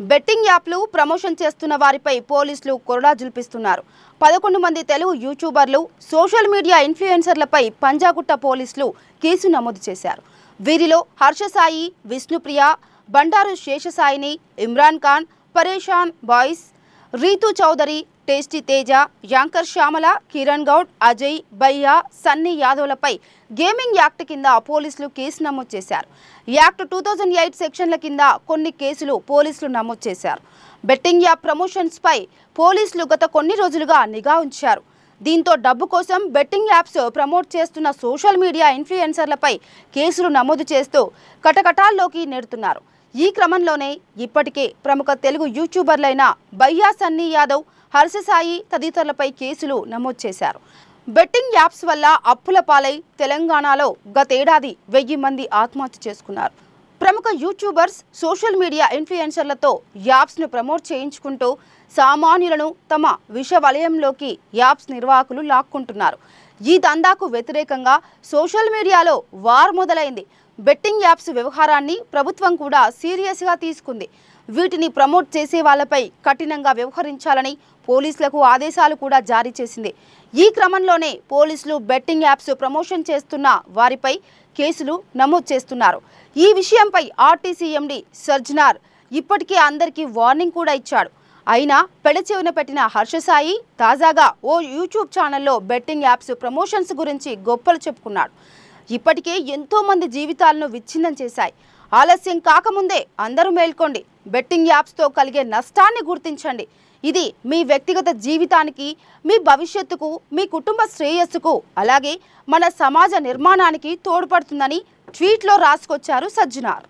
Betting యాప్లు promotion చేస్తున్న వారిపై పోలీసులు కొరడా జుల్పిస్తున్నారు. 11 మంది తెలుగు యూట్యూబర్లు, సోషల్ మీడియా ఇన్ఫ్లుయెన్సర్లపై పంజాగుట్ట పోలీసులు కేసు నమోదు చేశారు. వీరిలో Harsha Sai, Vishnupriya, Bandaru శేషసాయిని, Imran Khan, Pareshan boys, Rithu Chowdary, tasty Teja, anchor Shyamala, Kiran Goud, Ajay, భయ్యా, సన్నీ యాదవ్లపై గేమింగ్ యాక్ట్ కింద పోలీసులు కేసు నమోదు చేశారు. యాక్ట్ 2008 సెక్షన్ల కింద కొన్ని కేసులు పోలీసులు నమోదు చేశారు. బెట్టింగ్ యాప్ ప్రమోషన్స్ పై పోలీసులు గత కొన్ని రోజులుగా నిఘా ఉంచారు. దీంతో డబ్బు కోసం బెట్టింగ్ యాప్స్ ప్రమోట్ చేస్తున్న సోషల్ మీడియా ఇన్ఫ్లుయెన్సర్లపై కేసులు నమోదు చేస్తూ కటకటాల్లోకి నెడుతున్నారు. ఈ క్రమంలోనే ఇప్పటికే ప్రముఖ తెలుగు యూట్యూబర్లైన భయ్యా, సన్నీ యాదవ్, హర్షసాయి తదితరులపై కేసులు నమోదు చేశారు. బెట్టింగ్ యాప్స్ వల్ల అప్పుల పాలై తెలంగాణలో గతేడాది 1000 మంది ఆత్మహత్య చేసుకున్నారు. ప్రముఖ యూట్యూబర్స్, సోషల్ మీడియా ఇన్ఫ్లుయెన్సర్లతో యాప్స్ను ప్రమోట్ చేయించుకుంటూ సామాన్యులను తమ విష వలయంలోకి యాప్స్ నిర్వాహకులు లాక్కుంటున్నారు. ఈ దందాకు వ్యతిరేకంగా సోషల్ మీడియాలో వార్ మొదలైంది. బెట్టింగ్ యాప్స్ వ్యవహారాన్ని ప్రభుత్వం కూడా సీరియస్గా తీసుకుంది. వీటిని ప్రమోట్ చేసే వాళ్లపై కఠినంగా వ్యవహరించాలని పోలీసులకు ఆదేశాలు కూడా జారీ చేసింది. ఈ క్రమంలోనే పోలీసులు బెట్టింగ్ యాప్స్ ప్రమోషన్ చేస్తున్న వారిపై కేసులు నమోదు చేస్తున్నారు. ఈ విషయంపై ఆర్టీసీ ఎండీ సర్జనార్ ఇప్పటికే అందరికీ వార్నింగ్ కూడా ఇచ్చాడు. అయినా పెడచెవిన పెట్టిన హర్షసాయి తాజాగా ఓ యూట్యూబ్ ఛానల్లో బెట్టింగ్ యాప్స్ ప్రమోషన్స్ గురించి గొప్పలు చెప్పుకున్నాడు. ఇప్పటికే ఎంతో మంది జీవితాలను విచ్ఛిన్నం చేశాయి. ఆలస్యం కాకముందే అందరూ మేల్కోండి. బెట్టింగ్ యాప్స్తో కలిగే నష్టాన్ని గుర్తించండి. ఇది మీ వ్యక్తిగత జీవితానికి, మీ భవిష్యత్తుకు, మీ కుటుంబ శ్రేయస్సుకు, అలాగే మన సమాజ నిర్మాణానికి తోడ్పడుతుందని ట్వీట్లో రాసుకొచ్చారు సజ్జనార్.